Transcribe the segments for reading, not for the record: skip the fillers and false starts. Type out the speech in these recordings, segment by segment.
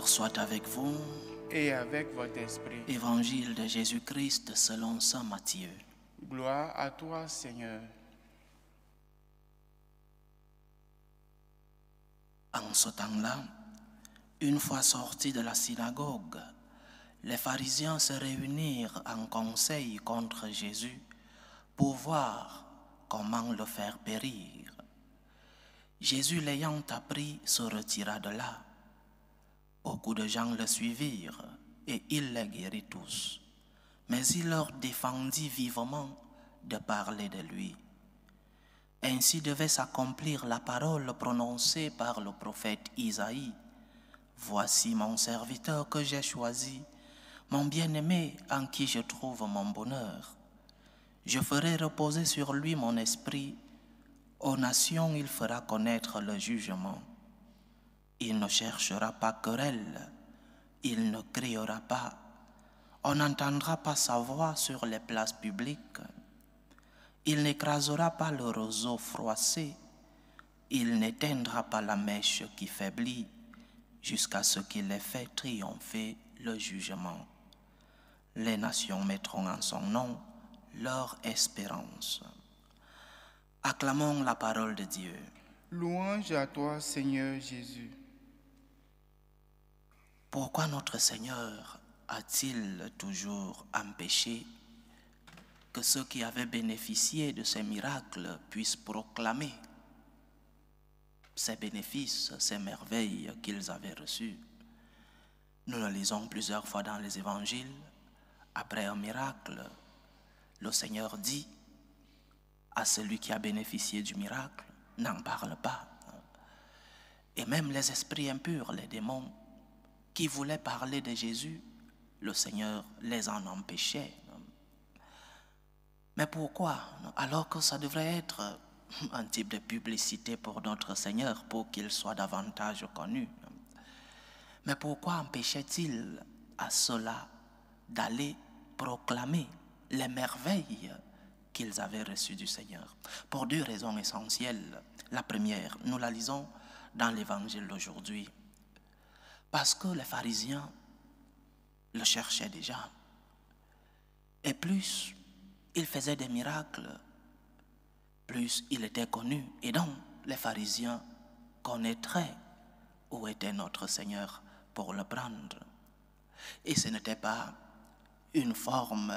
Seigneur soit avec vous. Et avec votre esprit. Évangile de Jésus-Christ selon saint Matthieu. Gloire à toi, Seigneur. En ce temps-là, une fois sortis de la synagogue, les pharisiens se réunirent en conseil contre Jésus pour voir comment le faire périr. Jésus, l'ayant appris, se retira de là. Beaucoup de gens le suivirent et il les guérit tous. Mais il leur défendit vivement de parler de lui. Ainsi devait s'accomplir la parole prononcée par le prophète Isaïe. Voici mon serviteur que j'ai choisi, mon bien-aimé en qui je trouve mon bonheur. Je ferai reposer sur lui mon esprit. Aux nations, il fera connaître le jugement. Il ne cherchera pas querelle, il ne criera pas. On n'entendra pas sa voix sur les places publiques. Il n'écrasera pas le roseau froissé. Il n'éteindra pas la mèche qui faiblit jusqu'à ce qu'il ait fait triompher le jugement. Les nations mettront en son nom leur espérance. Acclamons la parole de Dieu. Louange à toi, Seigneur Jésus. Pourquoi notre Seigneur a-t-il toujours empêché que ceux qui avaient bénéficié de ces miracles puissent proclamer ces bénéfices, ces merveilles qu'ils avaient reçues? Nous le lisons plusieurs fois dans les évangiles. Après un miracle, le Seigneur dit à celui qui a bénéficié du miracle, n'en parle pas. Et même les esprits impurs, les démons, qui voulaient parler de Jésus, le Seigneur les en empêchait. Mais pourquoi? Alors que ça devrait être un type de publicité pour notre Seigneur, pour qu'il soit davantage connu. Mais pourquoi empêchait-il à ceux-là d'aller proclamer les merveilles qu'ils avaient reçues du Seigneur? Pour deux raisons essentielles. La première, nous la lisons dans l'évangile d'aujourd'hui. Parce que les pharisiens le cherchaient déjà. Et plus il faisait des miracles, plus il était connu. Et donc, les pharisiens connaîtraient où était notre Seigneur pour le prendre. Et ce n'était pas une forme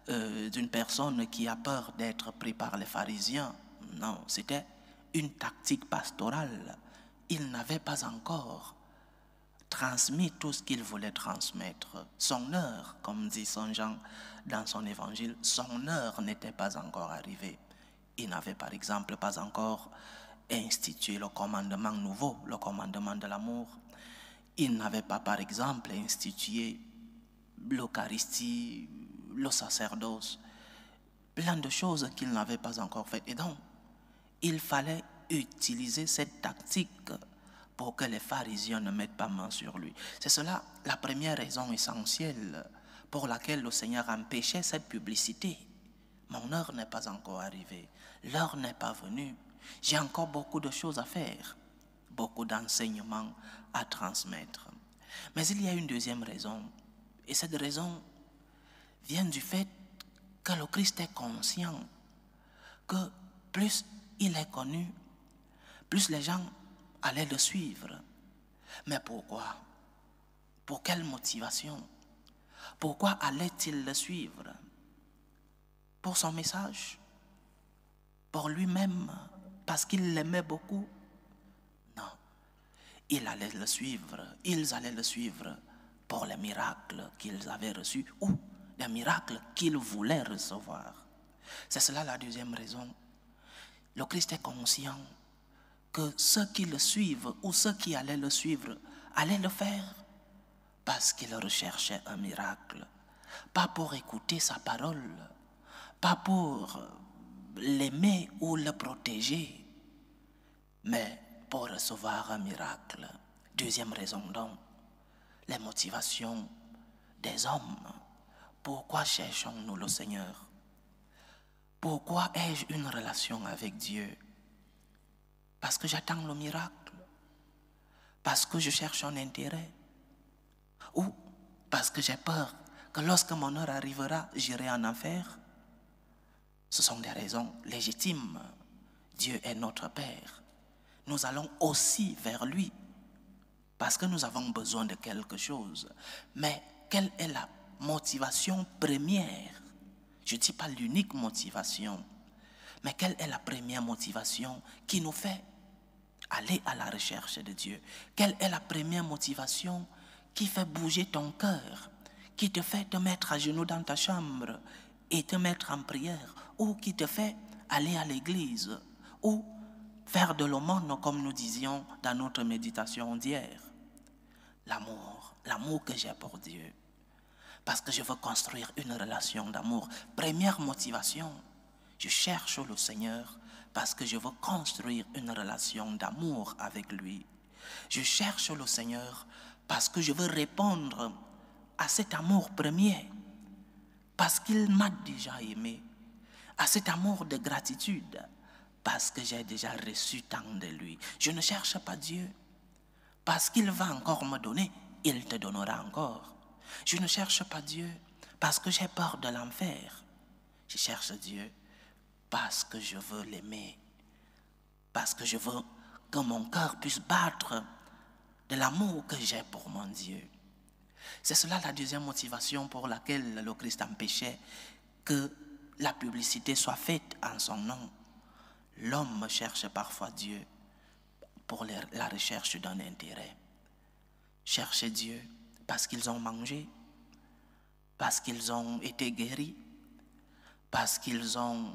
d'une personne qui a peur d'être pris par les pharisiens. Non, c'était une tactique pastorale. Il n'avait pas encore transmis tout ce qu'il voulait transmettre. Son heure, comme dit Saint Jean dans son évangile, son heure n'était pas encore arrivée. Il n'avait par exemple pas encore institué le commandement nouveau, le commandement de l'amour. Il n'avait pas par exemple institué l'Eucharistie, le sacerdoce, plein de choses qu'il n'avait pas encore faites. Et donc, il fallait utiliser cette tactique pour que les pharisiens ne mettent pas main sur lui. C'est cela la première raison essentielle pour laquelle le Seigneur empêchait cette publicité. Mon heure n'est pas encore arrivée, l'heure n'est pas venue. J'ai encore beaucoup de choses à faire, beaucoup d'enseignements à transmettre. Mais il y a une deuxième raison, et cette raison vient du fait que le Christ est conscient que plus il est connu, plus les gens allaient le suivre. Mais pourquoi? Pour quelle motivation? Pourquoi allait-il le suivre? Pour son message? Pour lui-même? Parce qu'il l'aimait beaucoup? Non. Ils allaient le suivre pour les miracles qu'ils avaient reçus ou les miracles qu'ils voulaient recevoir. C'est cela la deuxième raison. Le Christ est conscient que ceux qui le suivent ou ceux qui allaient le suivre allaient le faire parce qu'ils recherchaient un miracle. Pas pour écouter sa parole, pas pour l'aimer ou le protéger, mais pour recevoir un miracle. Deuxième raison donc, les motivations des hommes. Pourquoi cherchons-nous le Seigneur? Pourquoi ai-je une relation avec Dieu? Parce que j'attends le miracle, parce que je cherche un intérêt, Ou parce que j'ai peur que lorsque mon heure arrivera, j'irai en enfer. Ce sont des raisons légitimes. Dieu est notre Père. Nous allons aussi vers lui parce que nous avons besoin de quelque chose. Mais quelle est la motivation première? Je ne dis pas l'unique motivation, mais quelle est la première motivation qui nous fait aller à la recherche de Dieu? Quelle est la première motivation qui fait bouger ton cœur, qui te fait te mettre à genoux dans ta chambre et te mettre en prière, ou qui te fait aller à l'église, ou faire de l'aumône comme nous disions dans notre méditation d'hier? L'amour que j'ai pour Dieu. Parce que je veux construire une relation d'amour. Première motivation, je cherche le Seigneur parce que je veux construire une relation d'amour avec lui. Je cherche le Seigneur parce que je veux répondre à cet amour premier, parce qu'il m'a déjà aimé, à cet amour de gratitude, parce que j'ai déjà reçu tant de lui. Je ne cherche pas Dieu parce qu'il va encore me donner, il te donnera encore. Je ne cherche pas Dieu parce que j'ai peur de l'enfer. Je cherche Dieu parce que je veux l'aimer, parce que je veux que mon cœur puisse battre de l'amour que j'ai pour mon Dieu. C'est cela la deuxième motivation pour laquelle le Christ empêchait que la publicité soit faite en son nom. L'homme cherche parfois Dieu pour la recherche d'un intérêt. Chercher Dieu parce qu'ils ont mangé, parce qu'ils ont été guéris, parce qu'ils ont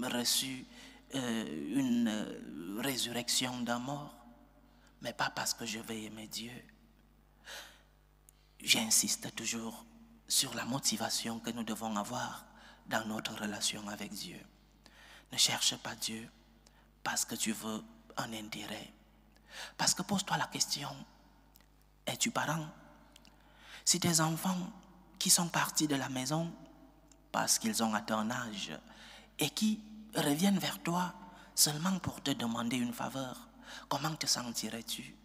reçu une résurrection d'un mort, mais pas parce que je vais aimer Dieu. J'insiste toujours sur la motivation que nous devons avoir dans notre relation avec Dieu. Ne cherche pas Dieu parce que tu veux un intérêt. Parce que pose-toi la question, es-tu parent? Si tes enfants qui sont partis de la maison parce qu'ils ont atteint un âge et qui reviennent vers toi seulement pour te demander une faveur, comment te sentirais-tu?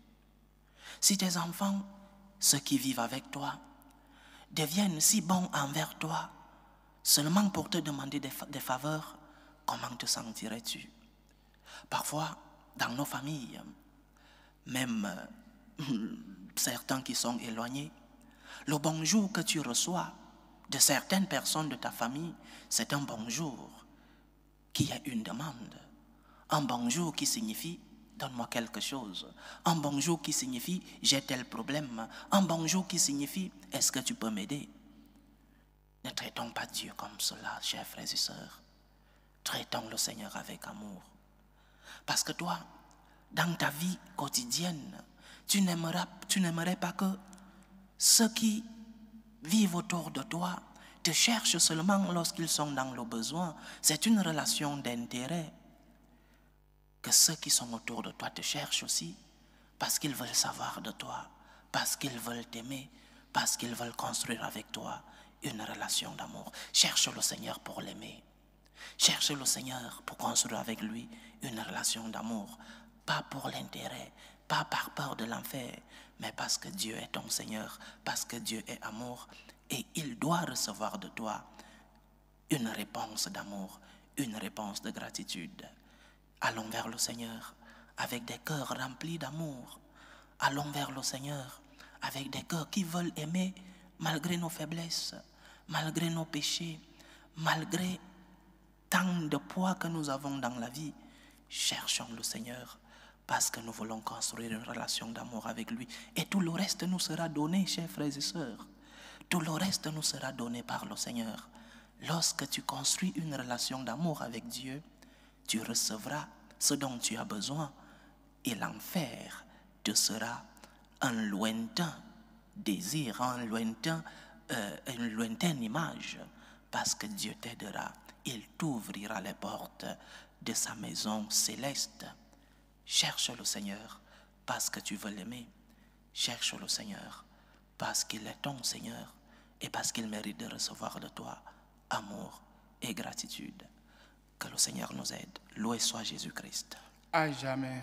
Si tes enfants, ceux qui vivent avec toi, deviennent si bons envers toi seulement pour te demander des faveurs, comment te sentirais-tu? Parfois, dans nos familles, même certains qui sont éloignés, le bonjour que tu reçois de certaines personnes de ta famille, c'est un bonjour qui a une demande. Un bonjour qui signifie donne-moi quelque chose. Un bonjour qui signifie j'ai tel problème. Un bonjour qui signifie est-ce que tu peux m'aider? Ne traitons pas Dieu comme cela, chers frères et sœurs. Traitons le Seigneur avec amour. Parce que toi, dans ta vie quotidienne, tu n'aimerais pas que ceux qui vivent autour de toi te cherchent seulement lorsqu'ils sont dans le besoin. C'est une relation d'intérêt. Que ceux qui sont autour de toi te cherchent aussi parce qu'ils veulent savoir de toi, parce qu'ils veulent t'aimer, parce qu'ils veulent construire avec toi une relation d'amour. Cherche le Seigneur pour l'aimer. Cherche le Seigneur pour construire avec lui une relation d'amour. Pas pour l'intérêt, pas par peur de l'enfer, mais parce que Dieu est ton Seigneur, parce que Dieu est amour et il doit recevoir de toi une réponse d'amour, une réponse de gratitude. Allons vers le Seigneur avec des cœurs remplis d'amour. Allons vers le Seigneur avec des cœurs qui veulent aimer malgré nos faiblesses, malgré nos péchés, malgré tant de poids que nous avons dans la vie. Cherchons le Seigneur parce que nous voulons construire une relation d'amour avec lui. Et tout le reste nous sera donné, chers frères et sœurs. Tout le reste nous sera donné par le Seigneur. Lorsque tu construis une relation d'amour avec Dieu, tu recevras ce dont tu as besoin et l'enfer te sera un lointain désir, une lointaine image, parce que Dieu t'aidera. Il t'ouvrira les portes de sa maison céleste. Cherche le Seigneur parce que tu veux l'aimer. Cherche le Seigneur parce qu'il est ton Seigneur et parce qu'il mérite de recevoir de toi amour et gratitude. Que le Seigneur nous aide. Loué soit Jésus-Christ. À jamais.